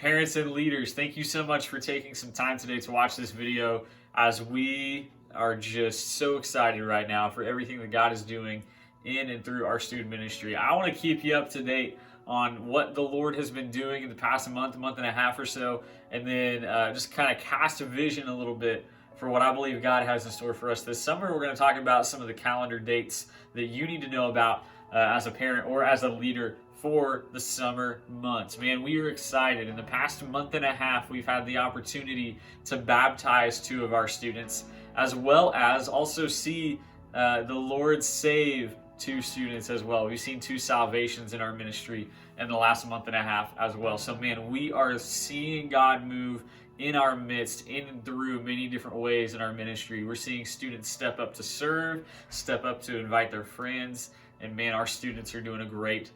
Parents and leaders, thank you so much for taking some time today to watch this video, as we are just so excited right now for everything that God is doing in and through our student ministry. I want to keep you up to date on what the Lord has been doing in the past month and a half or so, and then just kind of cast a vision a little bit for what I believe God has in store for us this summer. We're going to talk about some of the calendar dates that you need to know about as a parent or as a leader for the summer months. Man, we are excited. In the past month and a half, we've had the opportunity to baptize 2 of our students, as well as also see the Lord save 2 students as well. We've seen 2 salvations in our ministry in the last month and a half as well. So man, we are seeing God move in our midst, in and through many different ways in our ministry. We're seeing students step up to serve, step up to invite their friends, and man, our students are doing a great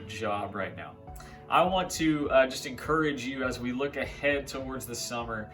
job right now. I want to just encourage you as we look ahead towards the summer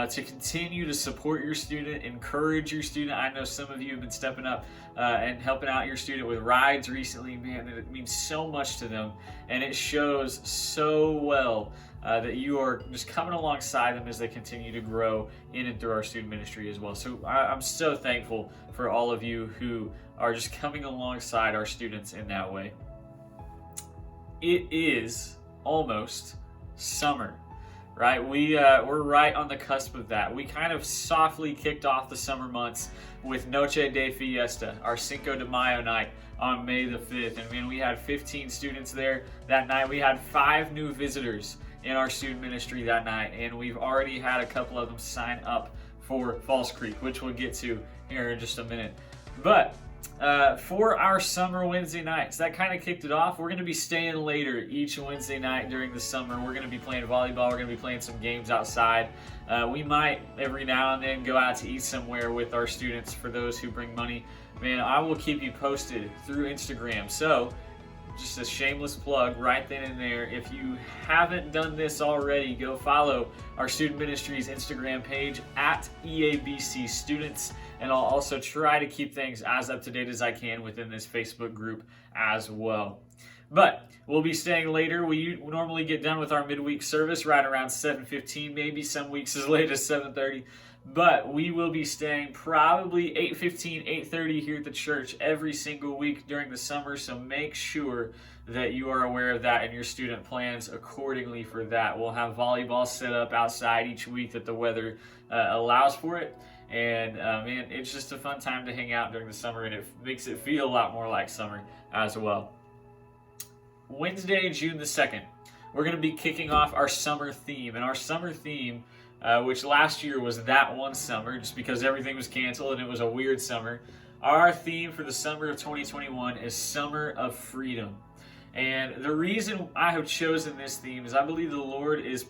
to continue to support your student, encourage your student. I know some of you have been stepping up and helping out your student with rides recently. Man, it means so much to them, and it shows so well that you are just coming alongside them as they continue to grow in and through our student ministry as well. So I'm so thankful for all of you who are just coming alongside our students in that way. It is almost summer, right? We're right on the cusp of that. We kind of softly kicked off the summer months with Noche de Fiesta, our Cinco de Mayo night on May the 5th. And man, we had 15 students there that night. We had 5 new visitors in our student ministry that night, and we've already had a couple of them sign up for Falls Creek, which we'll get to here in just a minute. But for our summer Wednesday nights, that kind of kicked it off. We're going to be staying later each Wednesday night during the summer. We're going to be playing volleyball. We're going to be playing some games outside. We might every now and then go out to eat somewhere with our students for those who bring money. Man, I will keep you posted through Instagram. So just a shameless plug right then and there. If you haven't done this already, go follow our student ministry's Instagram page at EABC Students, and I'll also try to keep things as up to date as I can within this Facebook group as well. But we'll be staying later. We normally get done with our midweek service right around 7:15, maybe some weeks as late as 7:30. But we will be staying probably 8:15, 8:30 here at the church every single week during the summer. So make sure that you are aware of that and your student plans accordingly for that. We'll have volleyball set up outside each week that the weather allows for it. And man, it's just a fun time to hang out during the summer, and it makes it feel a lot more like summer as well. Wednesday, June the 2nd, we're going to be kicking off our summer theme. And our summer theme, which last year was That One Summer, just because everything was canceled and it was a weird summer. Our theme for the summer of 2021 is Summer of Freedom. And the reason I have chosen this theme is I believe the Lord is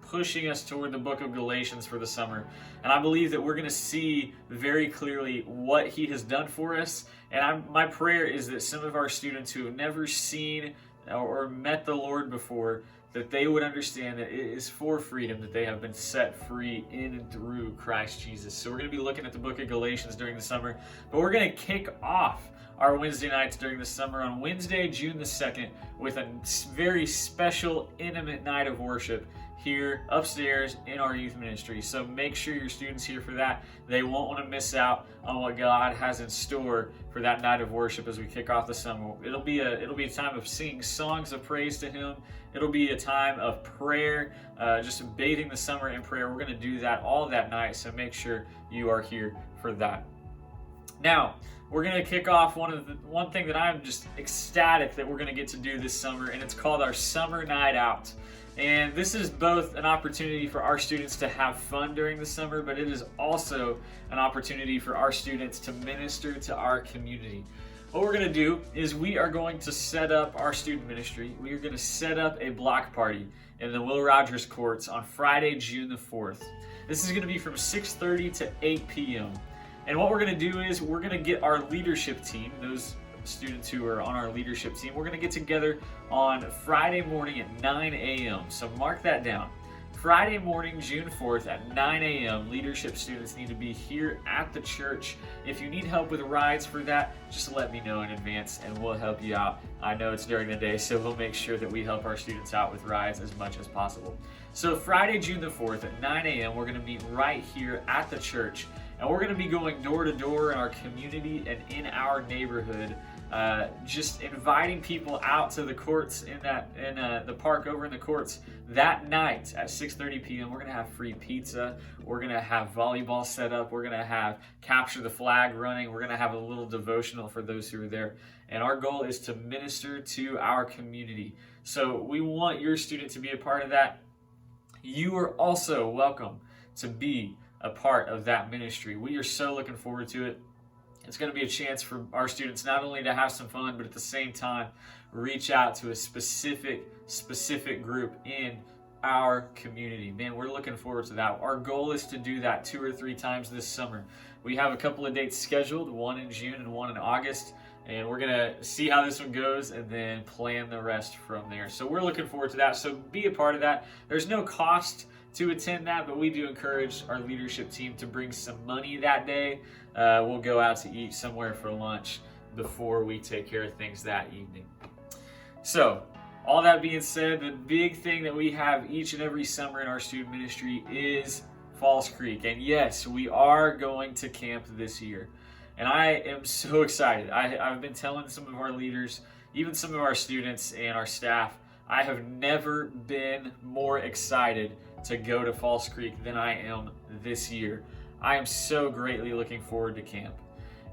pushing us toward the book of Galatians for the summer. And I believe that we're going to see very clearly what He has done for us. And my prayer is that some of our students who have never seen or met the Lord before, that they would understand that it is for freedom that they have been set free in and through Christ Jesus. So we're going to be looking at the book of Galatians during the summer, but we're going to kick off our Wednesday nights during the summer on Wednesday, June the 2nd, with a very special, intimate night of worship here upstairs in our youth ministry. So make sure your students here for that. They won't want to miss out on what God has in store for that night of worship as we kick off the summer. It'll be a time of singing songs of praise to Him. It'll be a time of prayer, just bathing the summer in prayer. We're going to do that all that night, so make sure you are here for that. Now, we're going to kick off one thing that I'm just ecstatic that we're going to get to do this summer, and it's called our Summer Night Out. And this is both an opportunity for our students to have fun during the summer, but it is also an opportunity for our students to minister to our community. What we're going to do is we are going to set up our student ministry. We are going to set up a block party in the Will Rogers Courts on Friday, June the 4th. This is going to be from 6:30 to 8 p.m. And what we're going to do is we're going to get our leadership team, those students who are on our leadership team, we're going to get together on Friday morning at 9 a.m. So mark that down. Friday morning, June 4th at 9 a.m., leadership students need to be here at the church. If you need help with rides for that, just let me know in advance and we'll help you out. I know it's during the day, so we'll make sure that we help our students out with rides as much as possible. So Friday, June the 4th at 9 a.m., we're going to meet right here at the church, and we're going to be going door to door in our community and in our neighborhood, just inviting people out to the courts in the park over in the courts that night at 6:30 p.m. We're going to have free pizza. We're going to have volleyball set up. We're going to have capture the flag running. We're going to have a little devotional for those who are there. And our goal is to minister to our community. So we want your student to be a part of that. You are also welcome to be a part of that ministry. We are so looking forward to it. It's going to be a chance for our students not only to have some fun, but at the same time, reach out to a specific group in our community. Man, we're looking forward to that. Our goal is to do that 2 or 3 times this summer. We have a couple of dates scheduled, one in June and one in August, and we're going to see how this one goes and then plan the rest from there. So we're looking forward to that. So be a part of that. There's no cost to attend that, but we do encourage our leadership team to bring some money that day. We'll go out to eat somewhere for lunch before we take care of things that evening. So, all that being said, the big thing that we have each and every summer in our student ministry is Falls Creek. And yes, we are going to camp this year. And I am so excited. I've been telling some of our leaders, even some of our students and our staff, I have never been more excited to go to Falls Creek than I am this year. I am so greatly looking forward to camp.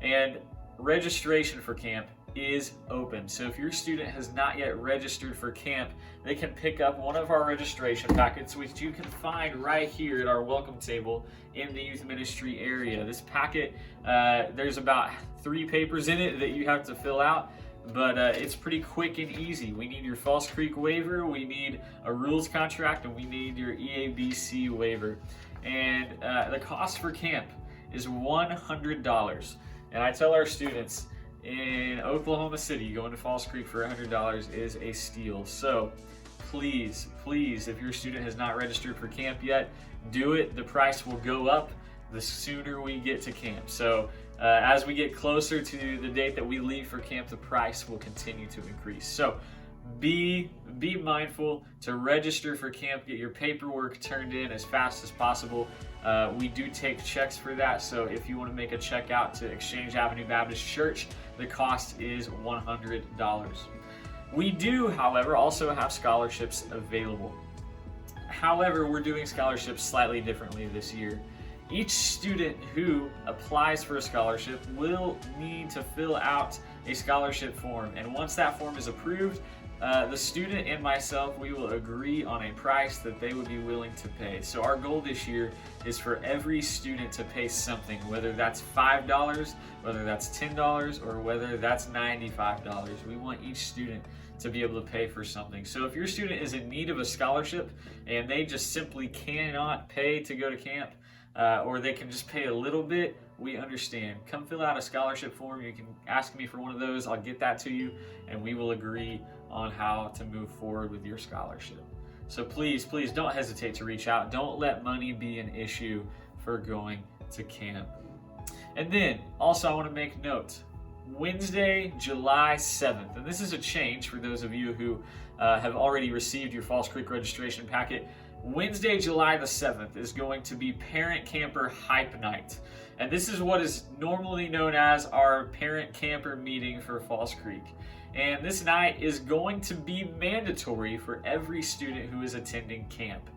And registration for camp is open. So if your student has not yet registered for camp, they can pick up one of our registration packets, which you can find right here at our welcome table in the youth ministry area. This packet, there's about 3 papers in it that you have to fill out. But it's pretty quick and easy. We need your Falls Creek waiver, we need a rules contract, and we need your EABC waiver. And the cost for camp is $100. And I tell our students, in Oklahoma City, going to Falls Creek for $100 is a steal. So please, if your student has not registered for camp yet, do it. The price will go up the sooner we get to camp. So as we get closer to the date that we leave for camp, the price will continue to increase. So be mindful to register for camp. Get your paperwork turned in as fast as possible. We do take checks for that, so if you want to make a check out to Exchange Avenue Baptist Church, the cost is $100. We do, however, also have scholarships available. However, we're doing scholarships slightly differently this year. Each student who applies for a scholarship will need to fill out a scholarship form, and once that form is approved, the student and myself, we will agree on a price that they would be willing to pay. So our goal this year is for every student to pay something, whether that's $5, whether that's $10, or whether that's $95. We want each student to be able to pay for something. So if your student is in need of a scholarship and they just simply cannot pay to go to camp, or they can just pay a little bit, we understand. Come fill out a scholarship form. You can ask me for one of those. I'll get that to you, and we will agree on how to move forward with your scholarship. So please don't hesitate to reach out. Don't let money be an issue for going to camp. And then also I want to make note, Wednesday, July 7th, and this is a change for those of you who have already received your Falls Creek registration packet. Wednesday, July the 7th is going to be Parent Camper Hype Night. And this is what is normally known as our Parent Camper meeting for Falls Creek. And this night is going to be mandatory for every student who is attending camp.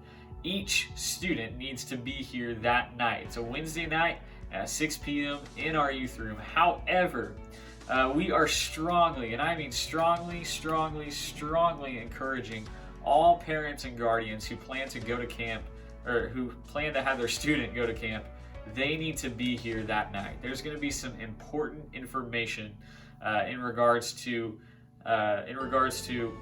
Each student needs to be here that night. It's a Wednesday night at 6 p.m. in our youth room. However, we are strongly, and I mean strongly encouraging all parents and guardians who plan to go to camp, or who plan to have their student go to camp, they need to be here that night. There's going to be some important information in regards to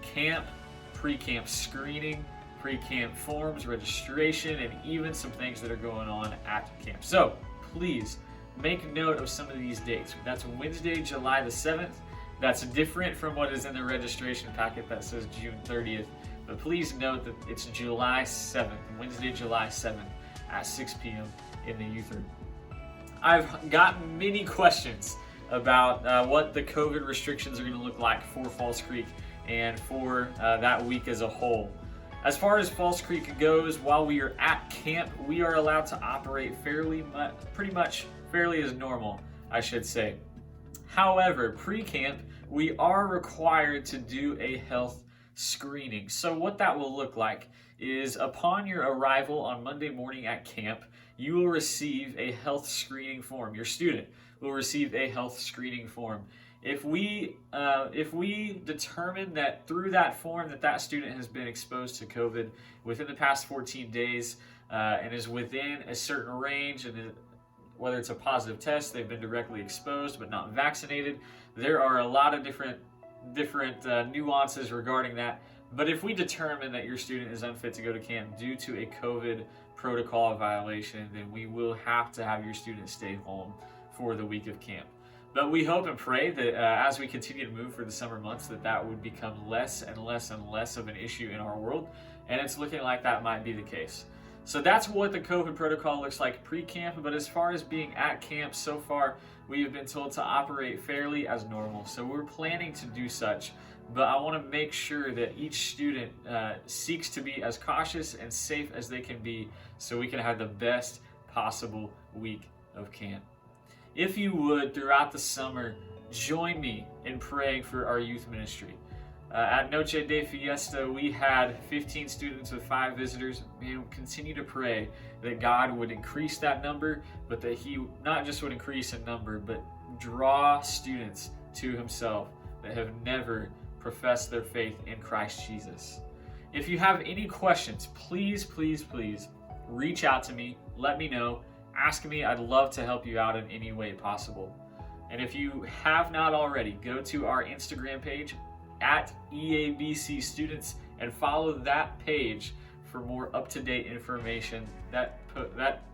camp, pre-camp screening, pre-camp forms, registration, and even some things that are going on at camp. So please make note of some of these dates. That's Wednesday, July the 7th. That's different from what is in the registration packet that says June 30th. But please note that it's July 7th, Wednesday, July 7th at 6 p.m. in the youth room. I've gotten many questions about what the COVID restrictions are going to look like for Falls Creek and for that week as a whole. As far as Falls Creek goes, while we are at camp, we are allowed to operate pretty much fairly as normal, I should say. However, pre-camp, we are required to do a health screening. So what that will look like is upon your arrival on Monday morning at camp, you will receive a health screening form. Your student will receive a health screening form. If we determine that through that form that student has been exposed to COVID within the past 14 days and is within a certain range, and whether it's a positive test, they've been directly exposed but not vaccinated, there are a lot of different nuances regarding that. But if we determine that your student is unfit to go to camp due to a COVID protocol violation, then we will have to have your student stay home for the week of camp. But we hope and pray that as we continue to move for the summer months, that would become less and less and less of an issue in our world, and it's looking like that might be the case. So that's what the COVID protocol looks like pre-camp, but as far as being at camp so far, we have been told to operate fairly as normal. So we're planning to do such, but I want to make sure that each student seeks to be as cautious and safe as they can be so we can have the best possible week of camp. If you would, throughout the summer, join me in praying for our youth ministry. At Noche de Fiesta, we had 15 students with 5 visitors. We continue to pray that God would increase that number, but that He not just would increase in number, but draw students to Himself that have never professed their faith in Christ Jesus. If you have any questions, please reach out to me. Let me know. Ask me. I'd love to help you out in any way possible. And if you have not already, go to our Instagram page at EABC Students and follow that page for more up-to-date information. That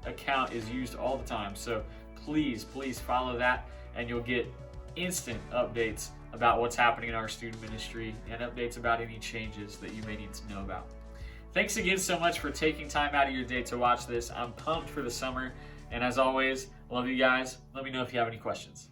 account is used all the time, so please follow that, and you'll get instant updates about what's happening in our student ministry and updates about any changes that you may need to know about. Thanks again so much for taking time out of your day to watch this. I'm pumped for the summer, and as always, love you guys. Let me know if you have any questions.